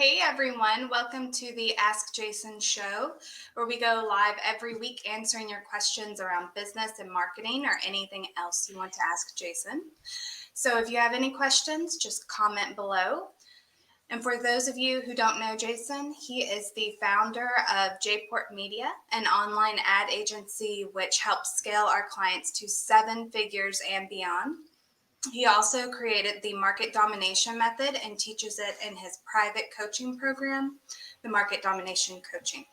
Hey everyone, welcome to the Ask Jason show, where we go live every week answering your questions around business and marketing or anything else you want to ask Jason. So if you have any questions, just comment below. And for those of you who don't know Jason, he is the founder of JPORT Media, an online ad agency which helps scale our clients to 7 figures and beyond. He also created the market domination method and teaches it in his private coaching program, the Market Domination Coaching,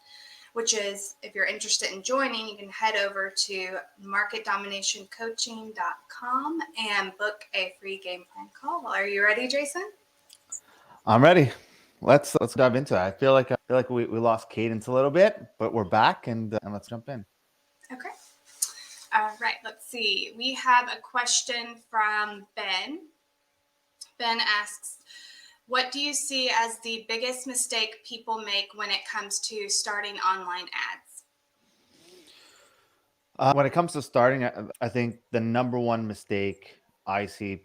which is, if you're interested in joining, you can head over to marketdominationcoaching.com and book a free game plan call. Are you ready, Jason? I'm ready. Let's dive into it. I feel like we lost cadence a little bit, but we're back and let's jump in. Okay. All right, let's see. We have a question from Ben. Ben asks, what do you see as the biggest mistake people make when it comes to starting online ads? When it comes to starting, I think the number one mistake I see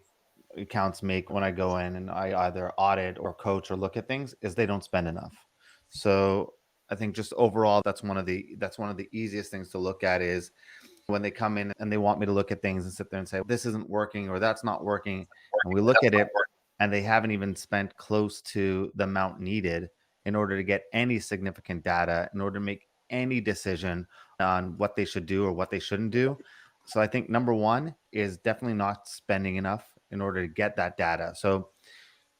accounts make when I go in and I either audit or coach or look at things is they don't spend enough. So I think just overall, that's one of the easiest things to look at is when they come in and they want me to look at things and sit there and say, this isn't working or that's not working. And we look at it and they haven't even spent close to the amount needed in order to get any significant data, in order to make any decision on what they should do or what they shouldn't do. So I think number one is definitely not spending enough in order to get that data. So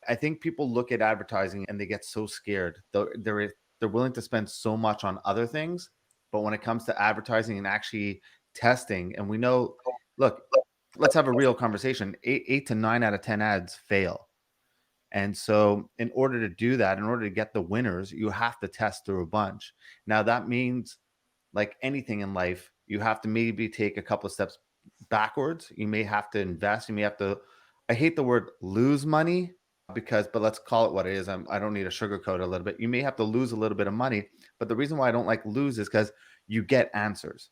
I think people look at advertising and they get so scared. They're willing to spend so much on other things, but when it comes to advertising and actually testing, and we know, look, let's have a real conversation. 8 to 9 out of 10 ads fail. And so in order to do that, in order to get the winners, you have to test through a bunch. Now that means, like anything in life, you have to maybe take a couple of steps backwards. You may have to invest. You may have to, I hate the word lose money but let's call it what it is. I don't need to sugarcoat it a little bit. You may have to lose a little bit of money, but the reason why I don't like lose is because you get answers.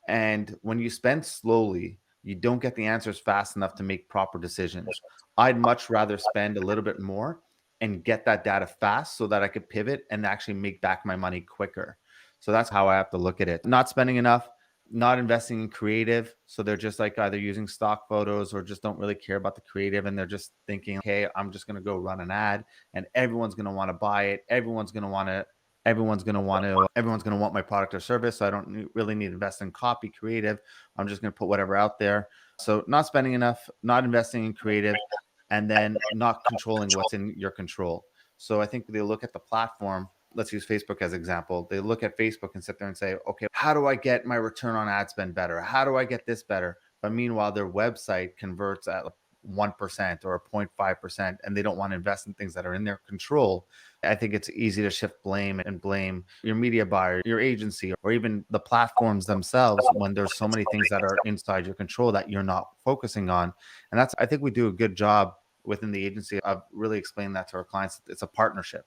And when you spend slowly, you don't get the answers fast enough to make proper decisions. I'd much rather spend a little bit more and get that data fast so that I could pivot and actually make back my money quicker. So that's how I have to look at it. Not spending enough, not investing in creative. So they're just like either using stock photos or just don't really care about the creative. And they're just thinking, okay, I'm just going to go run an ad and everyone's going to want to buy it. Everyone's going to want my product or service. So I don't really need to invest in copy creative. I'm just going to put whatever out there. So not spending enough, not investing in creative, and then not controlling what's in your control. So I think they look at the platform. Let's use Facebook as an example. They look at Facebook and sit there and say, okay, how do I get my return on ad spend better? How do I get this better? But meanwhile, their website converts at 1% or 0.5%, and they don't want to invest in things that are in their control. I think it's easy to shift blame your media buyer, your agency, or even the platforms themselves when there's so many things that are inside your control that you're not focusing on. And I think we do a good job within the agency of really explaining that to our clients. It's a partnership,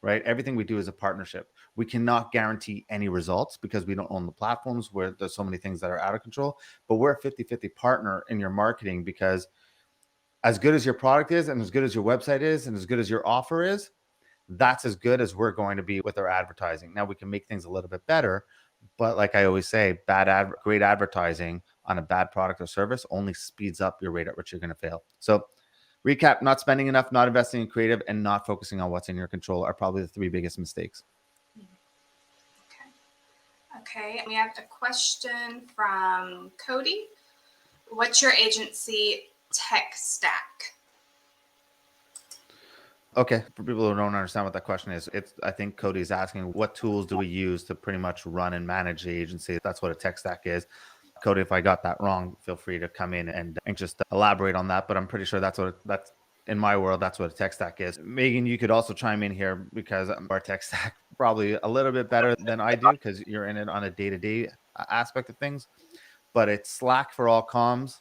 right? Everything we do is a partnership. We cannot guarantee any results because we don't own the platforms where there's so many things that are out of control, but we're a 50-50 partner in your marketing because as good as your product is and as good as your website is and as good as your offer is, that's as good as we're going to be with our advertising. Now we can make things a little bit better, but like I always say, great advertising on a bad product or service only speeds up your rate at which you're going to fail. So recap, not spending enough, not investing in creative, and not focusing on what's in your control are probably the 3 biggest mistakes. Okay. We have a question from Cody. What's your agency tech stack? Okay, for people who don't understand what that question is, I think Cody's asking what tools do we use to pretty much run and manage the agency. That's what a tech stack is. Cody, if I got that wrong, feel free to come in and just elaborate on that. But I'm pretty sure that's in my world, that's what a tech stack is. Megan, you could also chime in here because our tech stack probably a little bit better than I do because you're in it on a day-to-day aspect of things. But it's Slack for all comms.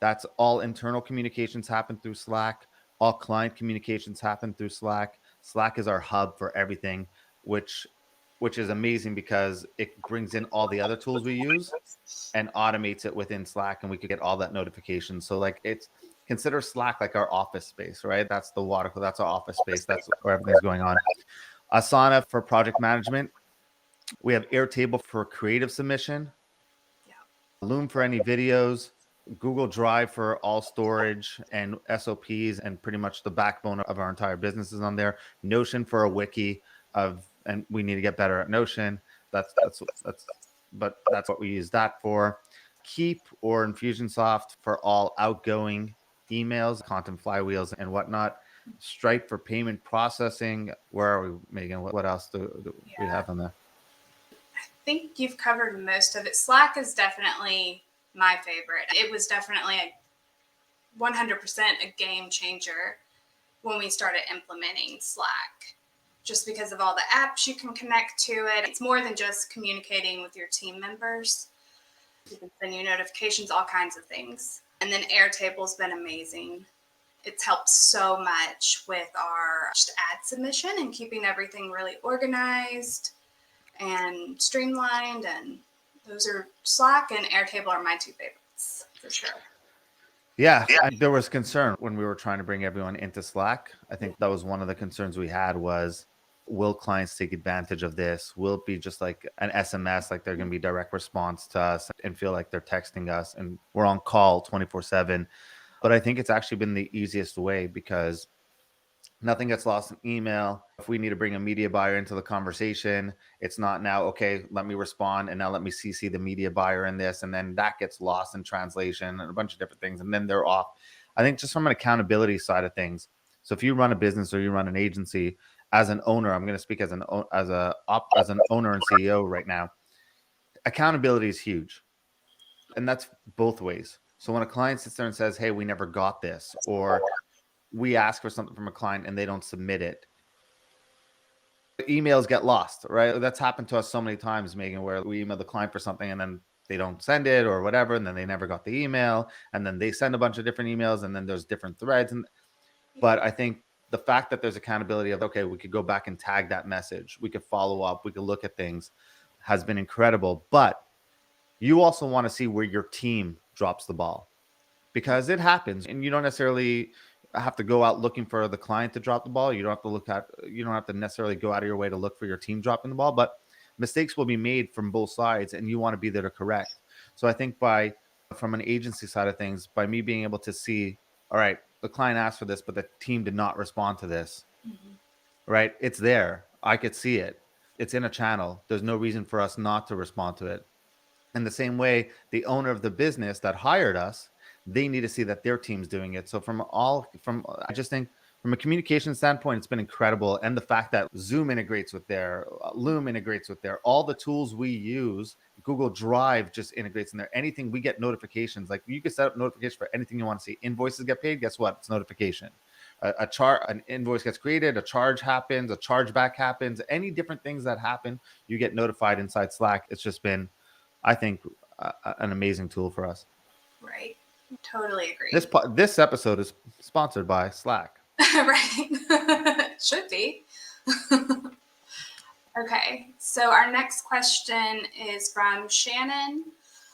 That's all internal communications happen through Slack. All client communications happen through Slack. Slack is our hub for everything, which is amazing because it brings in all the other tools we use and automates it within Slack, and we could get all that notification. So like consider Slack like our office space, right? That's the water, that's our office space. That's where everything's going on. Asana for project management. We have Airtable for creative submission, Yeah. Loom for any videos, Google Drive for all storage and SOPs, and pretty much the backbone of our entire business is on there. Notion for a wiki and we need to get better at Notion. But that's what we use that for. Keep or Infusionsoft for all outgoing emails, content flywheels, and whatnot. Stripe for payment processing. Where are we, Megan? What else do we have on there? I think you've covered most of it. Slack is definitely my favorite. It was definitely 100% a game changer when we started implementing Slack, just because of all the apps you can connect to it. It's more than just communicating with your team members. You can send you notifications, all kinds of things. And then Airtable's been amazing. It's helped so much with our just ad submission and keeping everything really organized and streamlined. And those are Slack and Airtable are my two favorites for sure. Yeah, there was concern when we were trying to bring everyone into Slack. I think that was one of the concerns we had was, will clients take advantage of this? Will it be just like an SMS, like they're going to be direct response to us and feel like they're texting us and we're on call 24/7? But I think it's actually been the easiest way because nothing gets lost in email. If we need to bring a media buyer into the conversation, it's not now, okay, let me respond and now let me CC the media buyer in this. And then that gets lost in translation and a bunch of different things. And then they're off. I think just from an accountability side of things. So if you run a business or you run an agency, as an owner, I'm going to speak as an owner and CEO right now. Accountability is huge. And that's both ways. So when a client sits there and says, hey, we never got this, or we ask for something from a client and they don't submit it, emails get lost, right? That's happened to us so many times, Megan, where we email the client for something and then they don't send it or whatever, and then they never got the email, and then they send a bunch of different emails, and then there's different threads. But I think the fact that there's accountability of, okay, we could go back and tag that message, we could follow up, we could look at things, has been incredible. But you also want to see where your team drops the ball, because it happens, and you don't necessarily have to go out looking for the client to drop the ball. You don't have to necessarily go out of your way to look for your team dropping the ball, but mistakes will be made from both sides and you want to be there to correct. So I think from an agency side of things, by me being able to see, all right, the client asked for this, but the team did not respond to this, right? It's there. I could see it. It's in a channel. There's no reason for us not to respond to it. In the same way, the owner of the business that hired us, they need to see that their team's doing it. So I just think from a communication standpoint, it's been incredible. And the fact that Zoom integrates with there, Loom integrates with there, all the tools we use, Google Drive just integrates in there. Anything, we get notifications. Like you can set up notifications for anything you want to see. Invoices get paid. Guess what? It's notification. An invoice gets created, a charge happens, a chargeback happens, any different things that happen, you get notified inside Slack. It's just been, I think, an amazing tool for us. Right. Totally agree. This episode is sponsored by Slack. Right. Should be. Okay. So our next question is from Shannon.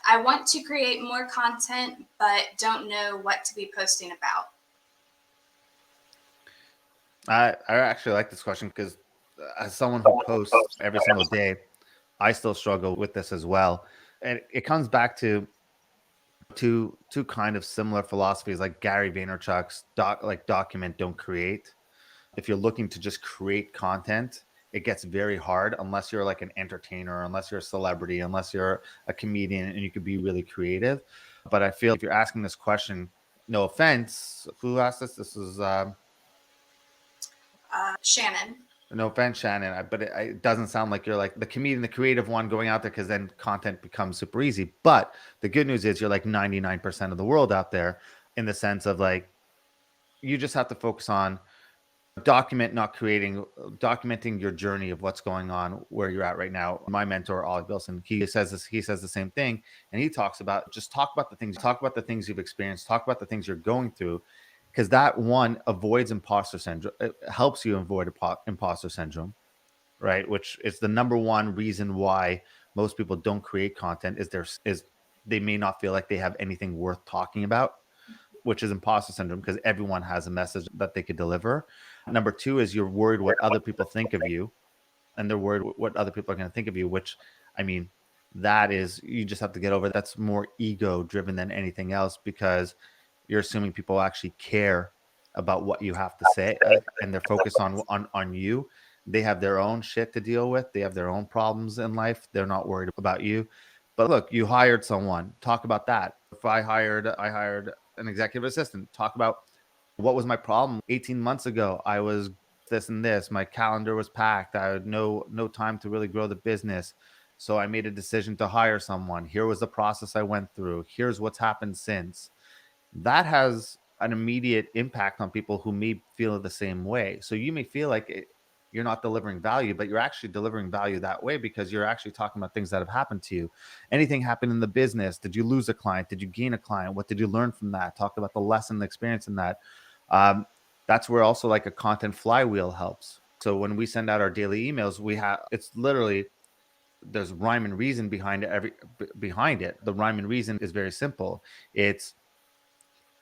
I want to create more content, but don't know what to be posting about. I actually like this question because as someone who posts every single day, I still struggle with this as well. And it comes back to two kind of similar philosophies, like Gary Vaynerchuk's document, don't create. If you're looking to just create content, it gets very hard unless you're like an entertainer, unless you're a celebrity, unless you're a comedian and you could be really creative. But I feel if you're asking this question, no offense, who asked this? This is Shannon. no offense, Shannon, but it doesn't sound like you're like the comedian, the creative one going out there, because then content becomes super easy. But the good news is you're like 99% of the world out there, in the sense of like, you just have to focus on documenting your journey of what's going on where you're at right now. My mentor, Ollie Wilson, he says the same thing. And he talks about, just talk about the things you've experienced, talk about the things you're going through, because that one avoids imposter syndrome. It helps you avoid imposter syndrome, right? Which is the number one reason why most people don't create content, is they may not feel like they have anything worth talking about. which is imposter syndrome because everyone has a message that they could deliver. Number two is you're worried what other people think of you, and they're worried what other people are going to think of you, which, I mean, that is, you just have to get over. That's more ego driven than anything else, because you're assuming people actually care about what you have to say, and they're focused on you. They have their own shit to deal with. They have their own problems in life. They're not worried about you. But look, you hired someone. Talk about that. If I hired an executive assistant. Talk about what was my problem 18 months ago. I was this and this. My calendar was packed. I had no time to really grow the business. So I made a decision to hire someone. Here was the process I went through. Here's what's happened since. That has an immediate impact on people who may feel the same way. So you may feel like you're not delivering value, but you're actually delivering value that way because you're actually talking about things that have happened to you. Anything happened in the business? Did you lose a client? Did you gain a client? What did you learn from that? Talk about the lesson, the experience in that. Um, that's where also like a content flywheel helps. So when we send out our daily emails, it's literally, there's rhyme and reason behind it. The rhyme and reason is very simple. It's,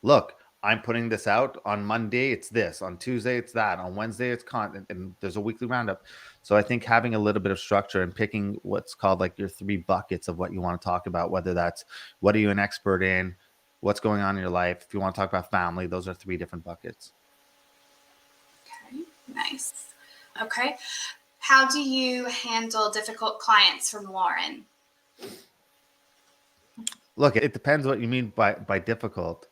look, I'm putting this out on Monday, it's this, on Tuesday, it's that, on Wednesday, it's content, and there's a weekly roundup. So I think having a little bit of structure and picking what's called like your 3 buckets of what you want to talk about, whether that's what are you an expert in, what's going on in your life. If you want to talk about family, those are 3 different buckets. Okay, nice. Okay. How do you handle difficult clients from Lauren? Look, it depends what you mean by difficult.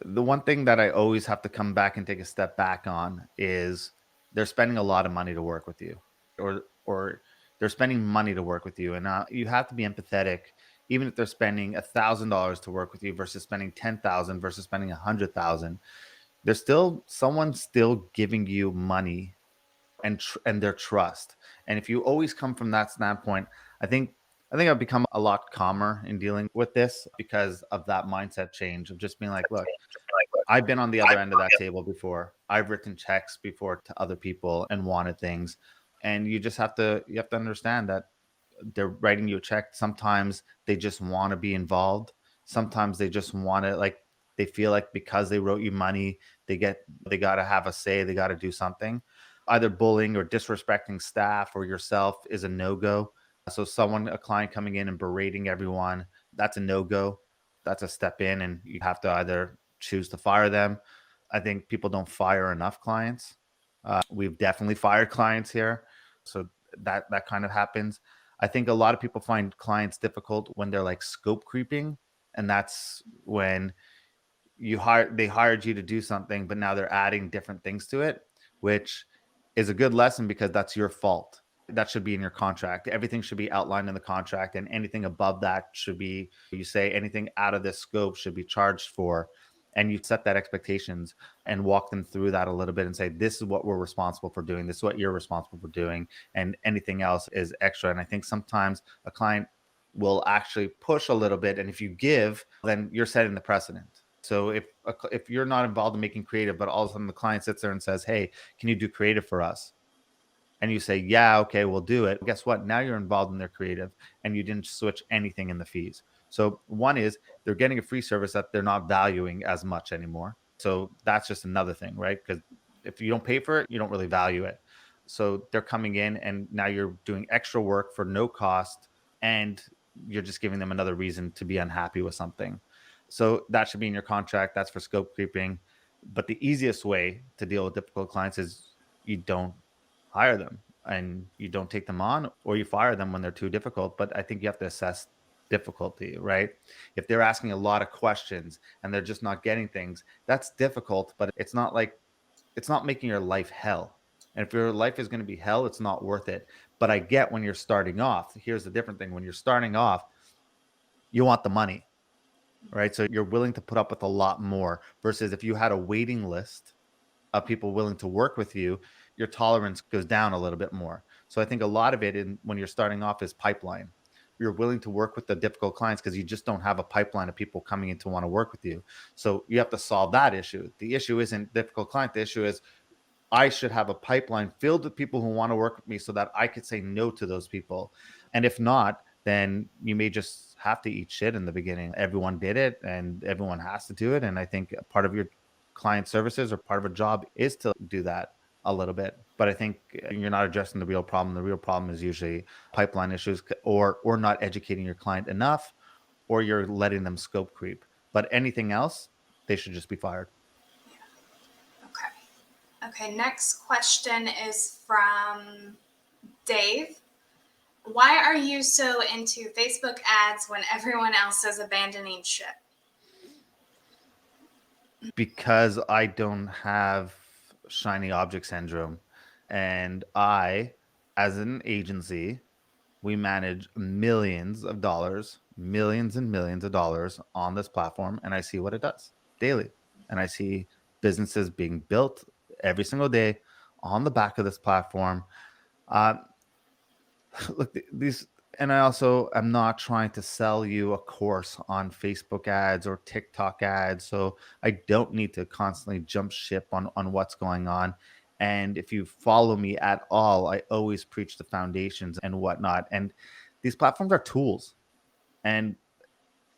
The one thing that I always have to come back and take a step back on is they're spending a lot of money to work with you, or they're spending money to work with you, and you have to be empathetic. Even if they're spending $1,000 to work with you versus spending 10,000 versus spending 100,000, there's still someone still giving you money and their trust. And if you always come from that standpoint, I think I've become a lot calmer in dealing with this because of that mindset change of just being like, look, I've been on the other end of that table before. I've written checks before to other people and wanted things. And you have to understand that they're writing you a check. Sometimes they just want to be involved. Sometimes they just want to, like, they feel like because they wrote you money, they got to have a say, they got to do something. Either bullying or disrespecting staff or yourself is a no-go. So a client coming in and berating everyone, that's a no-go. That's a step in, and you have to either choose to fire them. I think people don't fire enough clients. We've definitely fired clients here. So that kind of happens. I think a lot of people find clients difficult when they're like scope creeping, and that's when they hired you to do something, but now they're adding different things to it, which is a good lesson because that's your fault. That should be in your contract. Everything should be outlined in the contract, and anything above that should be, you say anything out of this scope should be charged for. And you set that expectations and walk them through that a little bit and say, this is what we're responsible for doing. This is what you're responsible for doing. And anything else is extra. And I think sometimes a client will actually push a little bit. And if you give, then you're setting the precedent. So if you're not involved in making creative, but all of a sudden the client sits there and says, hey, can you do creative for us? And you say, yeah, okay, we'll do it. Guess what? Now you're involved in their creative and you didn't switch anything in the fees. So one is they're getting a free service that they're not valuing as much anymore. So that's just another thing, right? Because if you don't pay for it, you don't really value it. So they're coming in and now you're doing extra work for no cost, and you're just giving them another reason to be unhappy with something. So that should be in your contract. That's for scope creeping. But the easiest way to deal with difficult clients is you don't hire them and you don't take them on, or you fire them when they're too difficult. But I think you have to assess difficulty, right? If they're asking a lot of questions and they're just not getting things, that's difficult, but it's not making your life hell. And if your life is going to be hell, it's not worth it. But I get when you're starting off. Here's the different thing. When you're starting off, you want the money, right? So you're willing to put up with a lot more versus if you had a waiting list of people willing to work with you, your tolerance goes down a little bit more. So I think a lot of it when you're starting off is pipeline. You're willing to work with the difficult clients because you just don't have a pipeline of people coming in to want to work with you. So you have to solve that issue. The issue isn't difficult client. The issue is I should have a pipeline filled with people who want to work with me so that I could say no to those people. And if not, then you may just have to eat shit in the beginning. Everyone did it and everyone has to do it. And I think part of your client services or part of a job is to do that a little bit. But I think you're not addressing the real problem. The real problem is usually pipeline issues or not educating your client enough, or you're letting them scope creep. But anything else, they should just be fired. Okay. Okay. Next question is from Dave. Why are you so into Facebook ads when everyone else is abandoning ship? Because I don't have shiny object syndrome. And as an agency, we manage millions and millions of dollars on this platform. And I see what it does daily. And I see businesses being built every single day on the back of this platform. Uh, look, these, and I also am not trying to sell you a course on Facebook ads or TikTok ads. So I don't need to constantly jump ship on what's going on. And if you follow me at all, I always preach the foundations and whatnot. And these platforms are tools. And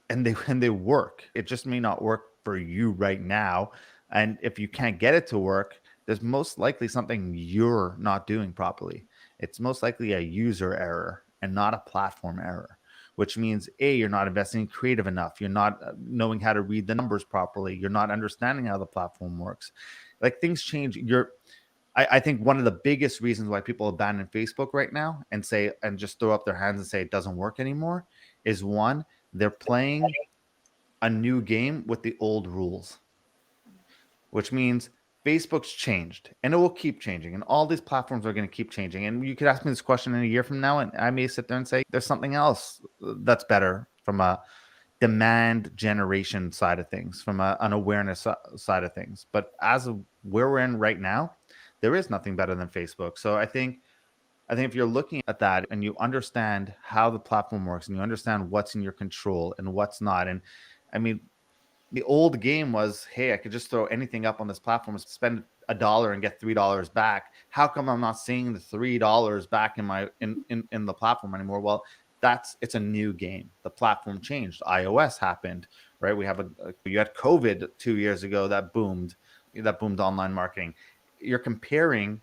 and they work. It just may not work for you right now. And if you can't get it to work, there's most likely something you're not doing properly. It's most likely a user error and not a platform error, which means A, you're not investing creative enough. You're not knowing how to read the numbers properly. You're not understanding how the platform works. Like things change. I think one of the biggest reasons why people abandon Facebook right now and say and just throw up their hands and say it doesn't work anymore is one, they're playing a new game with the old rules, which means Facebook's changed and it will keep changing. And all these platforms are going to keep changing. And you could ask me this question in a year from now, and I may sit there and say, there's something else that's better from a demand generation side of things, from an awareness side of things. But as of where we're in right now, there is nothing better than Facebook. So I think if you're looking at that and you understand how the platform works and you understand what's in your control and what's not, and I mean, the old game was, hey, I could just throw anything up on this platform, spend $1 and get $3 back. How come I'm not seeing the $3 back in my in the platform anymore? Well, it's a new game. The platform changed. iOS happened, right? You had COVID 2 years ago that boomed online marketing. You're comparing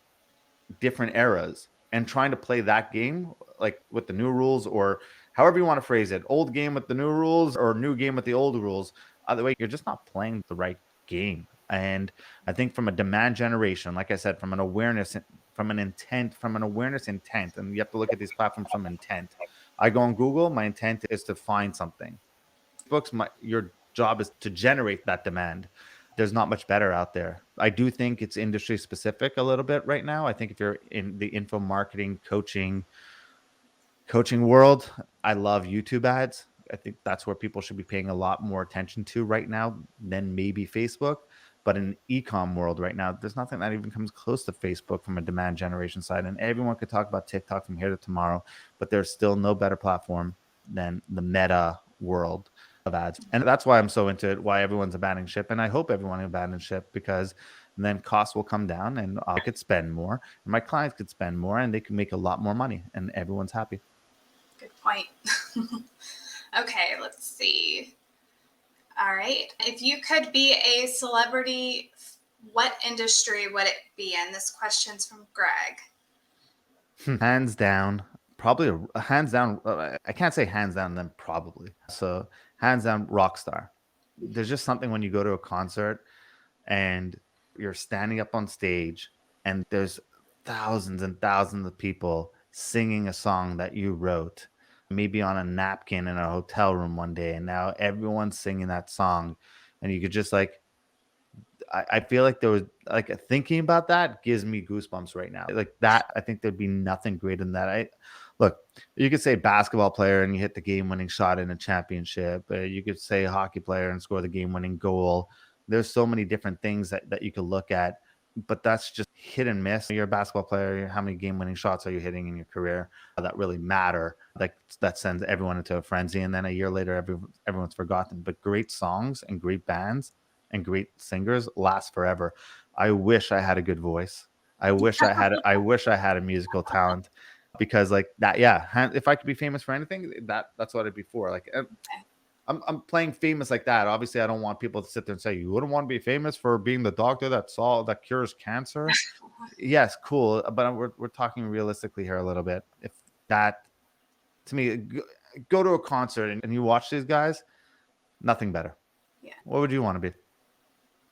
different eras and trying to play that game like with the new rules, or however you want to phrase it, old game with the new rules or new game with the old rules. Either way, you're just not playing the right game. And I think from a demand generation, like I said, from an awareness, from an intent, from an awareness intent, and you have to look at these platforms from intent. I go on Google, my intent is to find something. Your job is to generate that demand. There's not much better out there. I do think it's industry specific a little bit right now. I think if you're in the info marketing coaching world, I love YouTube ads. I think that's where people should be paying a lot more attention to right now than maybe Facebook. But in e-com world right now, there's nothing that even comes close to Facebook from a demand generation side. And everyone could talk about TikTok from here to tomorrow, but there's still no better platform than the meta world of ads. And that's why I'm so into it, why everyone's abandoning ship. And I hope everyone abandons ship, because then costs will come down and I could spend more and my clients could spend more and they can make a lot more money and everyone's happy. Good point. Okay, let's see. All right. If you could be a celebrity, what industry would it be in? This question's from Greg. Hands down, probably hands down. I can't say hands down, then probably. So hands down, rock star. There's just something when you go to a concert and you're standing up on stage and there's thousands and thousands of people singing a song that you wrote, maybe on a napkin in a hotel room one day, and now everyone's singing that song, and you could just like I feel like there was like thinking about that gives me goosebumps right now. Like that, I think there'd be nothing greater than that. Look, you could say basketball player and you hit the game-winning shot in a championship. You could say hockey player and score the game-winning goal. There's so many different things that you could look at, but that's just hit and miss. You're a basketball player. How many game-winning shots are you hitting in your career that really matter? Like that sends everyone into a frenzy, and then a year later, everyone's forgotten. But great songs and great bands and great singers last forever. I wish I had a good voice. I wish I had a musical talent. because like that, yeah, if I could be famous for anything, that's what I'd be for. Like I'm playing famous like that. Obviously, I don't want people to sit there and say, you wouldn't want to be famous for being the doctor that cures cancer. Yes, cool, but we're talking realistically here a little bit. If that, to me, go to a concert and you watch these guys, nothing better. Yeah. What would you want to be?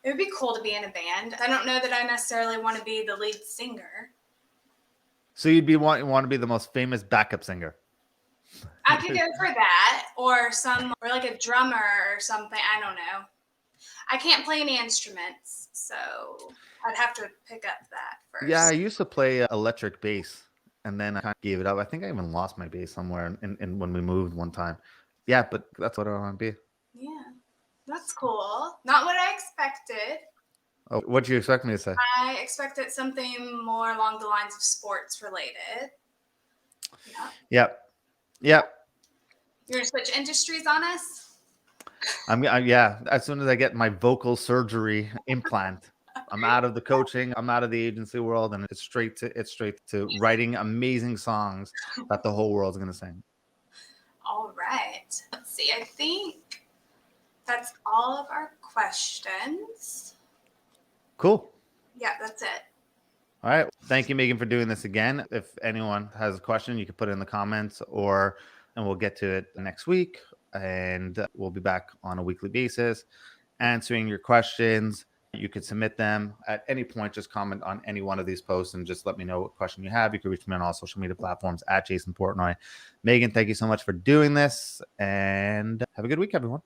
It would be cool to be in a band. I don't know that I necessarily want to be the lead singer. So you'd be want to be the most famous backup singer. I could go for that, or like a drummer or something. I don't know. I can't play any instruments, so I'd have to pick up that first. Yeah, I used to play electric bass, and then I kind of gave it up. I think I even lost my bass somewhere in when we moved one time. Yeah, but that's what I want to be. Yeah, that's cool. Not what I expected. Oh, what do you expect me to say? I expected something more along the lines of sports related. Yeah. Yep. Yep. You're gonna switch industries on us? Yeah. As soon as I get my vocal surgery implant, I'm out of the coaching. I'm out of the agency world, and it's straight to writing amazing songs that the whole world's gonna sing. All right. Let's see. I think that's all of our questions. Cool. Yeah, that's it. All right. Thank you, Megan, for doing this again. If anyone has a question, you can put it in the comments and we'll get to it next week. And we'll be back on a weekly basis answering your questions. You can submit them at any point. Just comment on any one of these posts and just let me know what question you have. You can reach me on all social media platforms at Jason Portnoy. Megan, thank you so much for doing this, and have a good week, everyone.